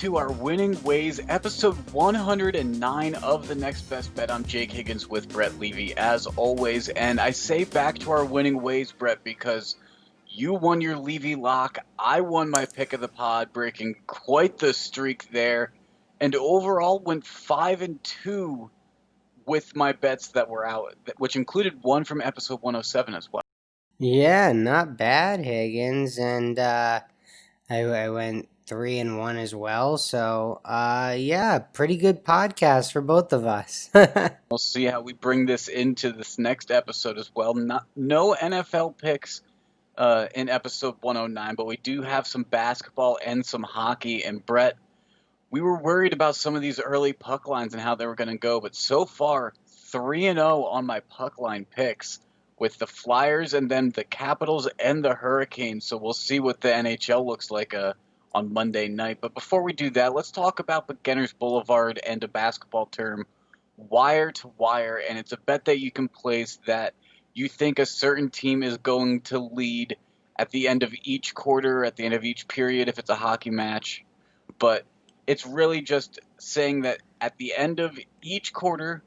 to our Winning Ways, episode 109 of The Next Best Bet. I'm Jake Higgins with Brett Levy, as always. And I say back to our Winning Ways, Brett, because you won your Levy lock. I won my pick of the pod, breaking quite the streak there. And overall went 5-2 with my bets that were out, which included one from episode 107 as well. Yeah, not bad, Higgins. And I went 3-1 as well. So yeah, pretty good podcast for both of us. We'll see how we bring this into this next episode as well. No NFL picks in episode 109, but we do have some basketball and some hockey. And Brett, we were worried about some of these early puck lines and how they were going to go, but so far 3-0 on my puck line picks with the Flyers and then the Capitals and the Hurricanes. So we'll see what the NHL looks like on Monday night. But before we do that, let's talk about Beginners Boulevard and a basketball term, wire to wire. And it's a bet that you can place that you think a certain team is going to lead at the end of each quarter, at the end of each period, if it's a hockey match. But it's really just saying that at the end of each quarter,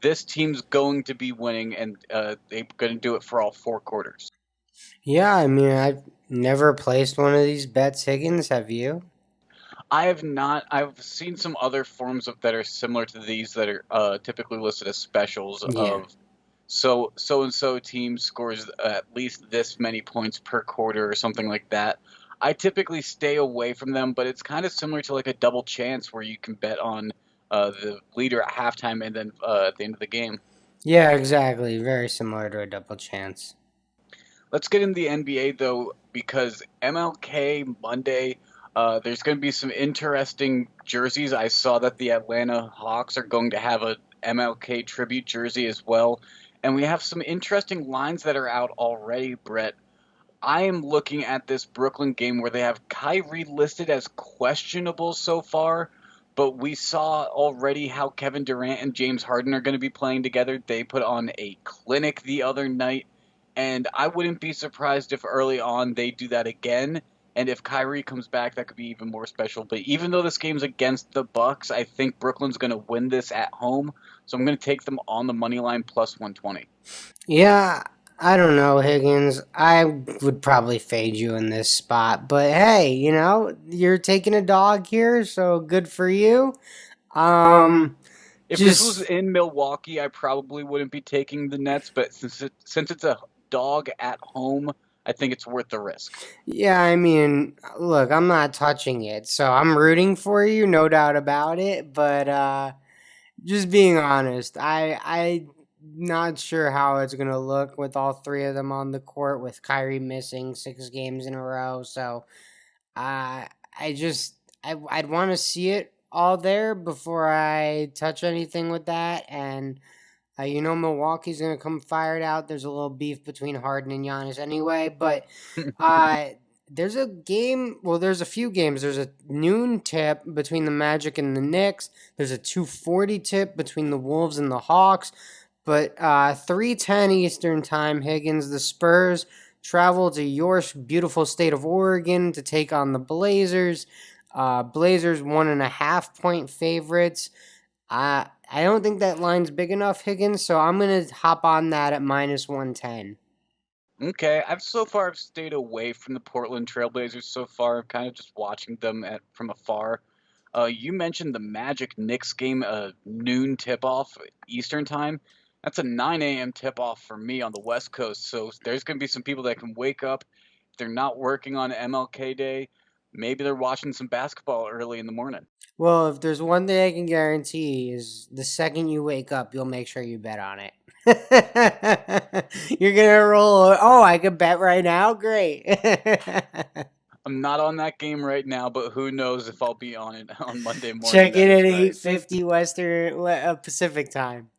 this team's going to be winning, and they're going to do it for all four quarters. Yeah, I mean, I've never placed one of these bets, Higgins. Have you? I have not. I've seen some other forms that are similar to these that are typically listed as specials Yeah. of so-and-so team scores at least this many points per quarter or something like that. I typically stay away from them, but it's kind of similar to like a double chance where you can bet on the leader at halftime and then at the end of the game. Yeah, exactly. Very similar to a double chance. Let's get into the NBA, though, because MLK Monday, there's going to be some interesting jerseys. I saw that the Atlanta Hawks are going to have a MLK tribute jersey as well. And we have some interesting lines that are out already, Brett. I am looking at this Brooklyn game where they have Kyrie listed as questionable so far, but we saw already how Kevin Durant and James Harden are going to be playing together. They put on a clinic the other night, and I wouldn't be surprised if early on they do that again. And if Kyrie comes back, that could be even more special. But even though this game's against the Bucks, I think Brooklyn's going to win this at home. So I'm going to take them on the money line plus 120. Yeah, I don't know, Higgins. I would probably fade you in this spot, but hey, you're taking a dog here, so good for you. Um, If this was just in Milwaukee, I probably wouldn't be taking the Nets, but since it's a dog at home, I think it's worth the risk. Yeah, I mean, look, I'm not touching it, so I'm rooting for you, no doubt about it. But just being honest, I not sure how it's gonna look with all three of them on the court, with Kyrie missing 6 games in a row. So uh, I just I'd want to see it all there before I touch anything with that. And Milwaukee's gonna come fired out. There's a little beef between Harden and Giannis anyway, but uh, there's a game. Well, there's a few games. There's a noon tip between the Magic and the Knicks. There's a 2:40 tip between the Wolves and the Hawks. But 3:10 Eastern time, Higgins, the Spurs travel to your beautiful state of Oregon to take on the Blazers. Blazers 1.5 point favorites. I don't think that line's big enough, Higgins. So I'm gonna hop on that at minus 110. Okay, I've so far stayed away from the Portland Trailblazers so far, kind of just watching them from afar. You mentioned the Magic Knicks game, noon tip-off Eastern time. That's a 9 a.m. tip-off for me on the West Coast, so there's going to be some people that can wake up. If they're not working on MLK Day, maybe they're watching some basketball early in the morning. Well, if there's one thing I can guarantee is the second you wake up, you'll make sure you bet on it. You're gonna roll. Oh, I can bet right now. Great. I'm not on that game right now, but who knows if I'll be on it on Monday morning. Check That it is at right. 8:50 Western Pacific time.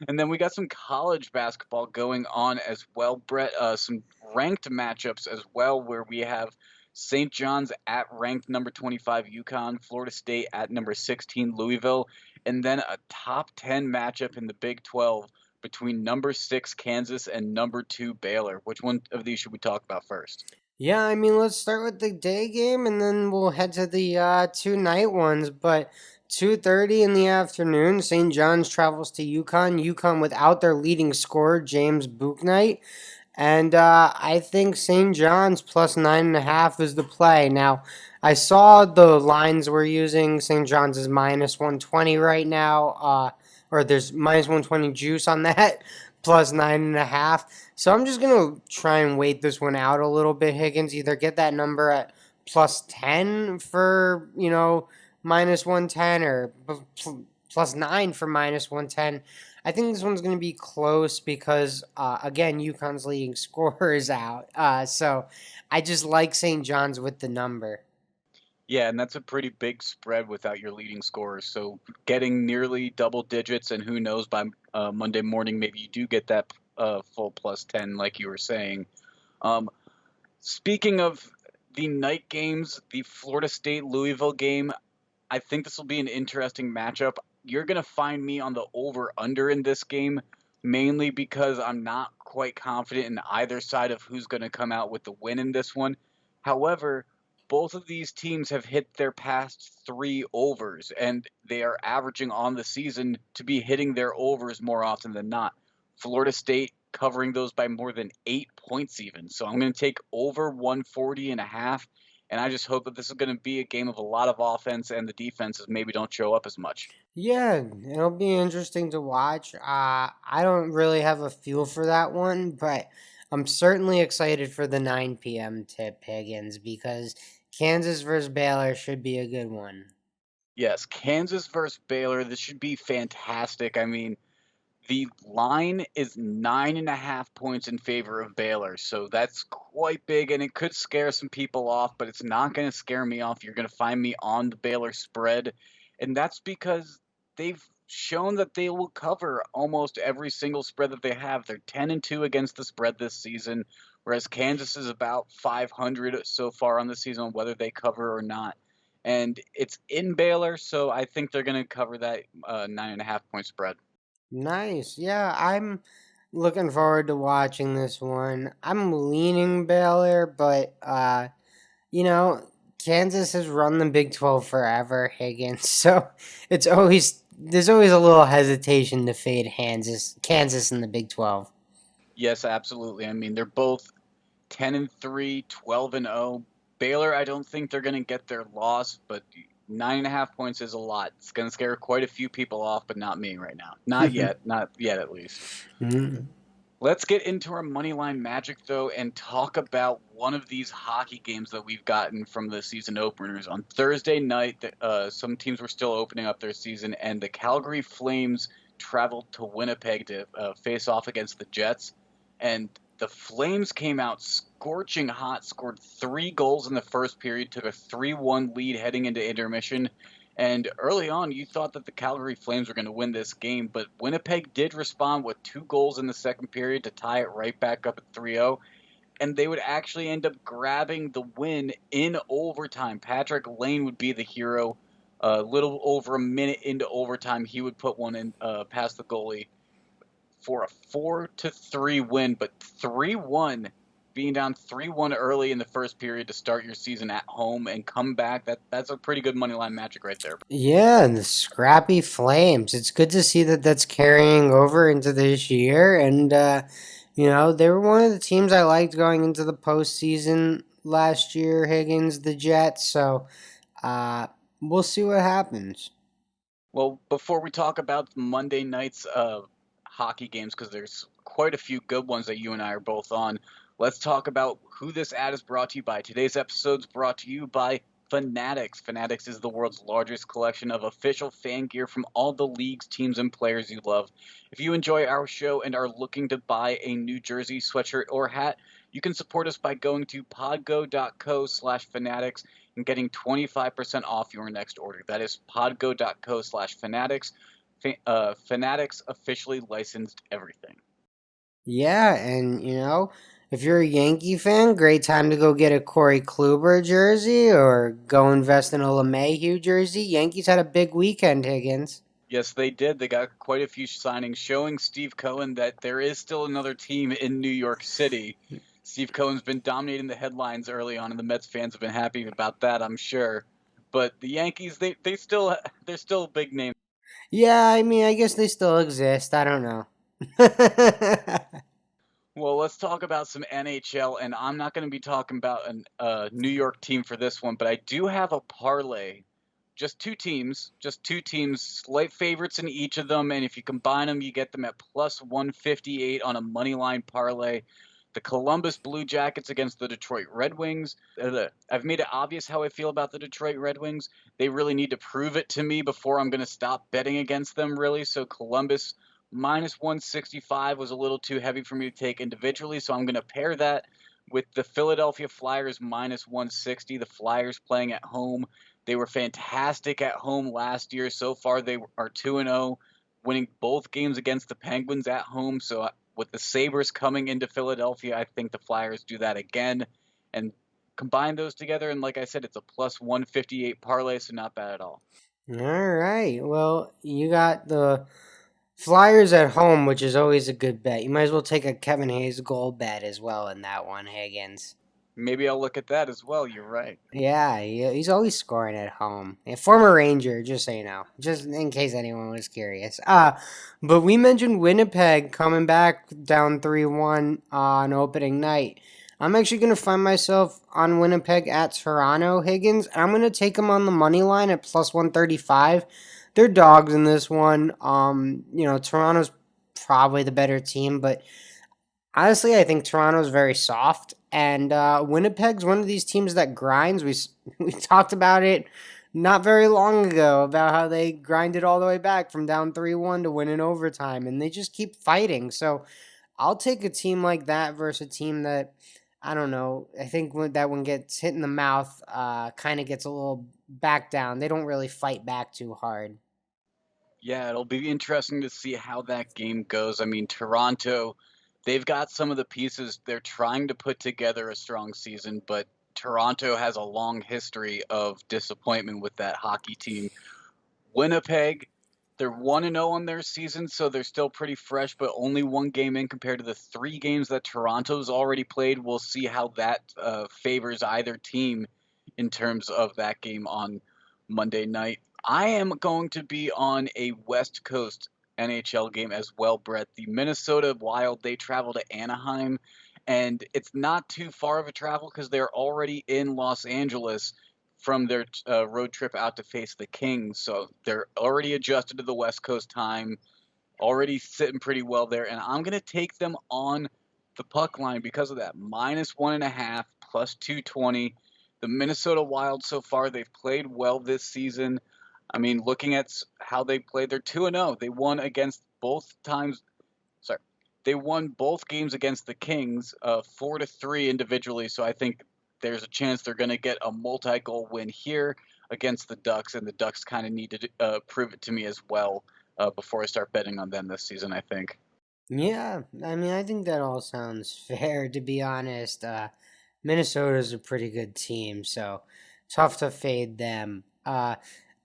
And then we got some college basketball going on as well, Brett. Some ranked matchups as well, where we have St. John's at ranked number 25 UConn, Florida State at number 16 Louisville, and then a top 10 matchup in the Big 12 between number 6 Kansas and number 2 Baylor. Which one of these should we talk about first? Yeah, I mean, let's start with the day game, and then we'll head to the two night ones. But 2:30 in the afternoon, St. John's travels to Yukon. Yukon without their leading scorer, James Bouknight. And I think St. John's plus 9.5 is the play. Now, I saw the lines we're using. St. John's is minus 120 right now, or there's minus 120 juice on that, plus 9.5. So I'm just going to try and wait this one out a little bit, Higgins. Either get that number at plus 10 for, minus 110 or plus 9 for minus 110. I think this one's going to be close because, again, UConn's leading scorer is out. So I just like St. John's with the number. Yeah, and that's a pretty big spread without your leading scorers. So getting nearly double digits, and who knows, by Monday morning, maybe you do get that full plus 10, like you were saying. Um, Speaking of the night games, the Florida State Louisville game, I think this will be an interesting matchup. You're going to find me on the over under in this game, mainly because I'm not quite confident in either side of who's going to come out with the win in this one. However, both of these teams have hit their past three overs, and they are averaging on the season to be hitting their overs more often than not. Florida State covering those by more than 8 points, even. So I'm going to take over 140.5. And I just hope that this is going to be a game of a lot of offense and the defenses maybe don't show up as much. Yeah, it'll be interesting to watch. I don't really have a feel for that one, but I'm certainly excited for the 9 p.m. tip, Higgins, because Kansas versus Baylor should be a good one. Yes, Kansas versus Baylor. This should be fantastic. I mean, the line is 9.5 points in favor of Baylor, so that's quite big, and it could scare some people off, but it's not going to scare me off. You're going to find me on the Baylor spread, and that's because they've shown that they will cover almost every single spread that they have. They're 10-2 against the spread this season, whereas Kansas is about 500 so far on the season, whether they cover or not. And it's in Baylor, so I think they're going to cover that 9.5 point spread. Nice. Yeah, I'm looking forward to watching this one. I'm leaning Baylor, but you know, Kansas has run the Big 12 forever, Higgins. So it's always there's always a little hesitation to fade Kansas in the Big 12. Yes, absolutely. I mean, they're both 10-3, 12-0. Baylor, I don't think they're going to get their loss, but 9.5 points is a lot. It's going to scare quite a few people off, but not me right now. Not yet. Not yet, at least. Mm. Let's get into our money line magic, though, and talk about one of these hockey games that we've gotten from the season openers. On Thursday night, some teams were still opening up their season, and the Calgary Flames traveled to Winnipeg to face off against the Jets. And the Flames came out scorching hot, scored 3 goals in the first period, took a 3-1 lead heading into intermission. And early on, you thought that the Calgary Flames were going to win this game, but Winnipeg did respond with 2 goals in the second period to tie it right back up at 3-0, and they would actually end up grabbing the win in overtime. Patrick Lane would be the hero. A little over a minute into overtime, he would put one in past the goalie for a 4-3 win, but 3-1, being down 3-1 early in the first period to start your season at home and come back, that's a pretty good money line magic right there. Yeah, and the scrappy Flames. It's good to see that that's carrying over into this year. And, they were one of the teams I liked going into the postseason last year, Higgins, the Jets. So uh, we'll see what happens. Well, before we talk about Monday night's hockey games, because there's quite a few good ones that you and I are both on, let's talk about who this ad is brought to you by. Today's episode is brought to you by Fanatics. Fanatics is the world's largest collection of official fan gear from all the leagues, teams, and players you love. If you enjoy our show and are looking to buy a New Jersey sweatshirt or hat, you can support us by going to podgo.co/fanatics and getting 25% off your next order. That is podgo.co/fanatics. Fanatics officially licensed everything. Yeah, and if you're a Yankee fan, great time to go get a Corey Kluber jersey or go invest in a LeMahieu jersey. Yankees had a big weekend, Higgins. Yes, they did. They got quite a few signings showing Steve Cohen that there is still another team in New York City. Steve Cohen's been dominating the headlines early on, and the Mets fans have been happy about that, I'm sure. But the Yankees, they're still a big name. Yeah, I mean, I guess they still exist. I don't know. Well, let's talk about some NHL, and I'm not going to be talking about a New York team for this one, but I do have a parlay. Just two teams, slight favorites in each of them, and if you combine them, you get them at plus 158 on a money line parlay. The Columbus Blue Jackets against the Detroit Red Wings. I've made it obvious how I feel about the Detroit Red Wings. They really need to prove it to me before I'm going to stop betting against them, really. So Columbus minus 165 was a little too heavy for me to take individually, so I'm going to pair that with the Philadelphia Flyers minus 160. The Flyers playing at home. They were fantastic at home last year. So far, they are 2-0, winning both games against the Penguins at home. So with the Sabres coming into Philadelphia, I think the Flyers do that again. And combine those together, and like I said, it's a plus 158 parlay, so not bad at all. All right. Well, you got the Flyers at home, which is always a good bet. You might as well take a Kevin Hayes goal bet as well in that one, Higgins. Maybe I'll look at that as well. You're right. Yeah, he's always scoring at home. A former Ranger, just so you know, just in case anyone was curious. But we mentioned Winnipeg coming back down 3-1 on opening night. I'm actually going to find myself on Winnipeg at Toronto, Higgins. I'm going to take them on the money line at plus 135. They're dogs in this one. Toronto's probably the better team, but honestly, I think Toronto's very soft, and Winnipeg's one of these teams that grinds. We talked about it not very long ago about how they grinded all the way back from down 3-1 to win in overtime, and they just keep fighting. So I'll take a team like that versus a team that I don't know. I think that one gets hit in the mouth, kind of gets a little back down. They don't really fight back too hard. Yeah, it'll be interesting to see how that game goes. I mean, Toronto, they've got some of the pieces. They're trying to put together a strong season, but Toronto has a long history of disappointment with that hockey team. Winnipeg, they're 1-0 on their season, so they're still pretty fresh, but only one game in compared to the three games that Toronto's already played. We'll see how that favors either team in terms of that game on Monday night. I am going to be on a West Coast NHL game as well, Brett. The Minnesota Wild, they travel to Anaheim, and it's not too far of a travel because they're already in Los Angeles from their road trip out to face the Kings. So they're already adjusted to the West Coast time, already sitting pretty well there. And I'm going to take them on the puck line because of that. Minus 1.5, plus 220. The Minnesota Wild so far, they've played well this season. I mean, looking at how they played, they're 2-0. They won against both times. Sorry. They won both games against the Kings, 4-3 individually. So I think there's a chance they're going to get a multi-goal win here against the Ducks, and the Ducks kind of need to prove it to me as well before I start betting on them this season, I think. Yeah, I mean, I think that all sounds fair, to be honest. Minnesota's a pretty good team, so tough to fade them.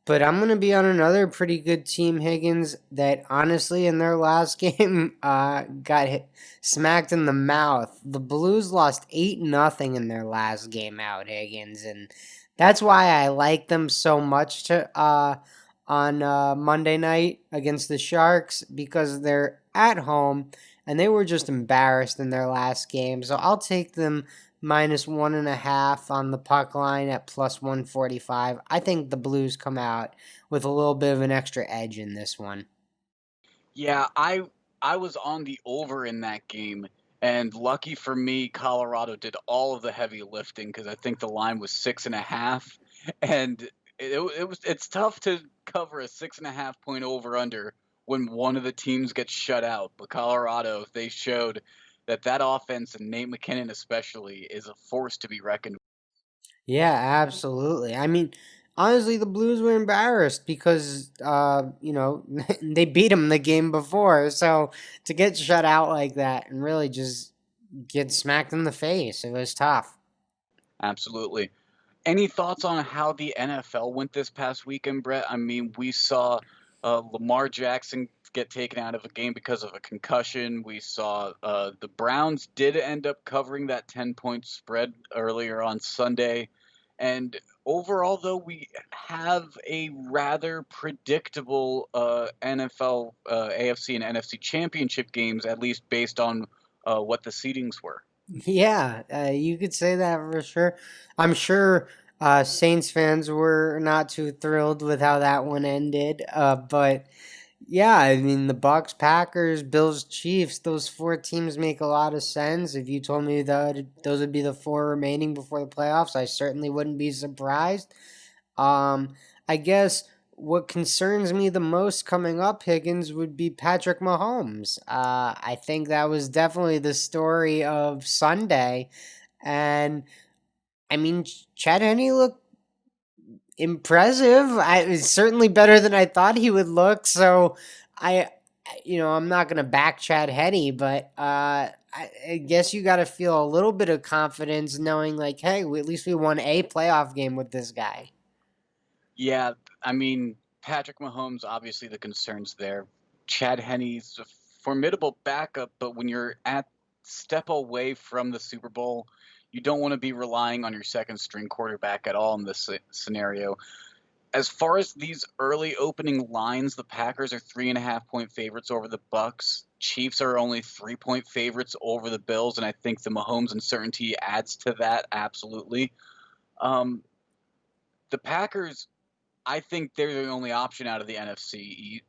But I'm going to be on another pretty good team, Higgins, that honestly in their last game got smacked in the mouth. The Blues lost 8-0 in their last game out, Higgins, and that's why I like them so much on Monday night against the Sharks, because they're at home and they were just embarrassed in their last game. So I'll take them minus 1.5 on the puck line at plus 145. I think the Blues come out with a little bit of an extra edge in this one. Yeah, I was on the over in that game, and lucky for me, Colorado did all of the heavy lifting because I think the line was 6.5, and it's tough to cover a 6.5 point over under when one of the teams gets shut out. But Colorado, they showed that offense, and Nate McKinnon especially, is a force to be reckoned with. Yeah, absolutely. I mean, honestly, the Blues were embarrassed because, they beat them the game before. So to get shut out like that and really just get smacked in the face, it was tough. Absolutely. Any thoughts on how the NFL went this past weekend, Brett? I mean, we saw Lamar Jackson get taken out of a game because of a concussion. We saw the Browns did end up covering that 10-point spread earlier on Sunday. And overall, though, we have a rather predictable NFL, AFC, and NFC championship games, at least based on what the seedings were. Yeah, you could say that for sure. I'm sure Saints fans were not too thrilled with how that one ended. But yeah, I mean the Bucks, Packers, Bills, Chiefs, those four teams make a lot of sense. If you told me that those would be the four remaining before the playoffs, I certainly wouldn't be surprised. Um, I guess what concerns me the most coming up, Higgins, would be Patrick Mahomes. I think that was definitely the story of Sunday. And I mean, Chad Henne looked impressive. It's certainly better than I thought he would look. So I'm not going to back Chad Henne, but I guess you got to feel a little bit of confidence knowing, like, hey, at least we won a playoff game with this guy. Yeah, I mean, Patrick Mahomes, obviously the concerns there. Chad Henne's a formidable backup, but when you're at step away from the Super Bowl, you don't want to be relying on your second string quarterback at all in this scenario. As far as these early opening lines, the Packers are 3.5-point favorites over the Bucks. Chiefs are only 3-point favorites over the Bills, and I think the Mahomes uncertainty adds to that absolutely. Um, the Packers, I think they're the only option out of the NFC.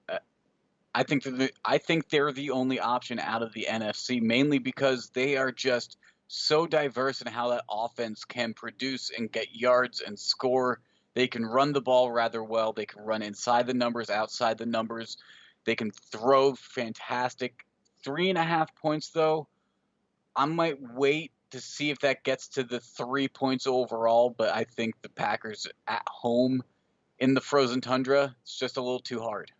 I think they're the only option out of the NFC, mainly because they are just so diverse in how that offense can produce and get yards and score. They can run the ball rather well. They can run inside the numbers, outside the numbers. They can throw fantastic. 3.5 points, though, I might wait to see if that gets to the 3 points overall, but I think the Packers at home in the frozen tundra, it's just a little too hard.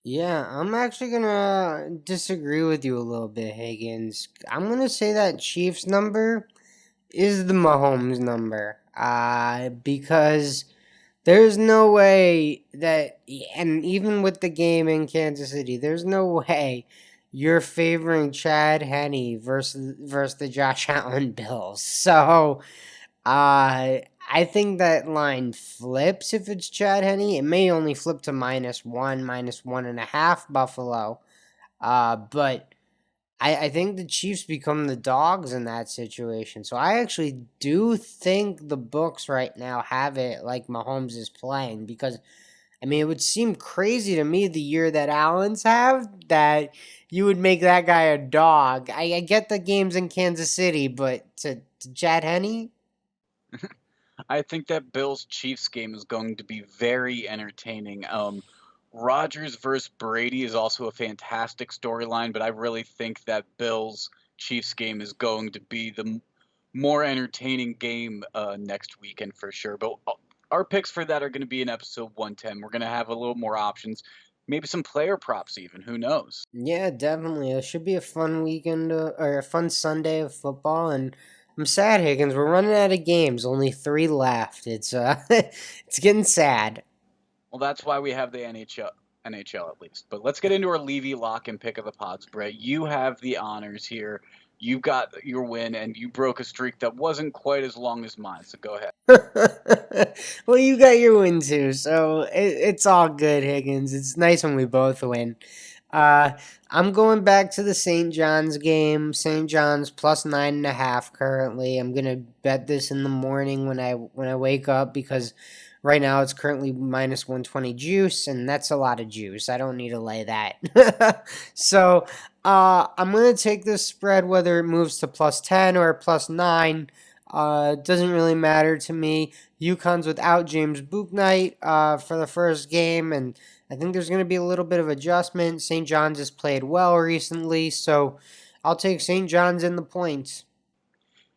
Yeah, I'm actually gonna disagree with you a little bit, Higgins. I'm gonna say that Chiefs number is the Mahomes number. Because there's no way that, and even with the game in Kansas City, there's no way you're favoring Chad Henne versus the Josh Allen Bills. So, I think that line flips if it's Chad Henne. It may only flip to -1, -1.5 Buffalo. But I think the Chiefs become the dogs in that situation. So I actually do think the books right now have it like Mahomes is playing because I mean it would seem crazy to me the year that Allen's have that you would make that guy a dog. I get the games in Kansas City, but to Chad Henne. I think that Bills Chiefs game is going to be very entertaining. Rodgers versus Brady is also a fantastic storyline, but I really think that Bills Chiefs game is going to be the more entertaining game next weekend for sure. But our picks for that are going to be in episode 110. We're going to have a little more options, maybe some player props even. Who knows? Yeah, definitely. It should be a fun weekend or a fun Sunday of football. And I'm sad, Higgins. We're running out of games. Only three left. It's it's getting sad. Well, that's why we have the NHL at least. But let's get into our Levy lock and pick of the pods, Brett. You have the honors here. You got your win, and you broke a streak that wasn't quite as long as mine. So go ahead. Well, you got your win too, so it's all good, Higgins. It's nice when we both win. Uh, I'm going back to the St. John's game. St. John's plus 9.5 currently. I'm gonna bet this in the morning when I wake up because right now it's currently -120 juice, and that's a lot of juice. I don't need to lay that. So I'm gonna take this spread whether it moves to +10 or +9. It doesn't really matter to me. UConn's without James Bouknight for the first game, and I think there's going to be a little bit of adjustment. St. John's has played well recently, so I'll take St. John's in the points.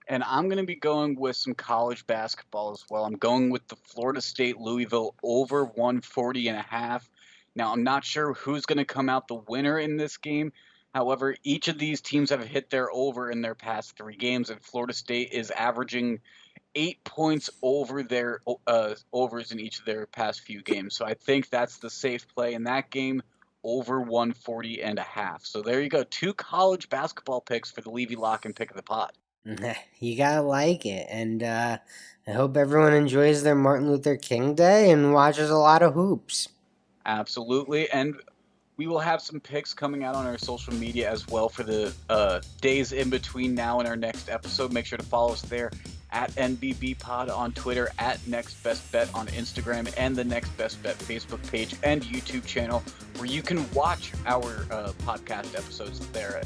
And I'm going to be going with some college basketball as well. I'm going with the Florida State Louisville over 140.5. Now, I'm not sure who's going to come out the winner in this game. However, each of these teams have hit their over in their past 3 games, and Florida State is averaging 8 points over their overs in each of their past few games. So I think that's the safe play in that game. over 140.5. So there you go. 2 college basketball picks for the Levy Lock and Pick of the Pod. You gotta like it. And I hope everyone enjoys their Martin Luther King Day and watches a lot of hoops. Absolutely. And we will have some picks coming out on our social media as well for the days in between now and our next episode. Make sure to follow us there at NBB Pod on Twitter, at Next Best Bet on Instagram, and the Next Best Bet Facebook page and YouTube channel, where you can watch our podcast episodes there.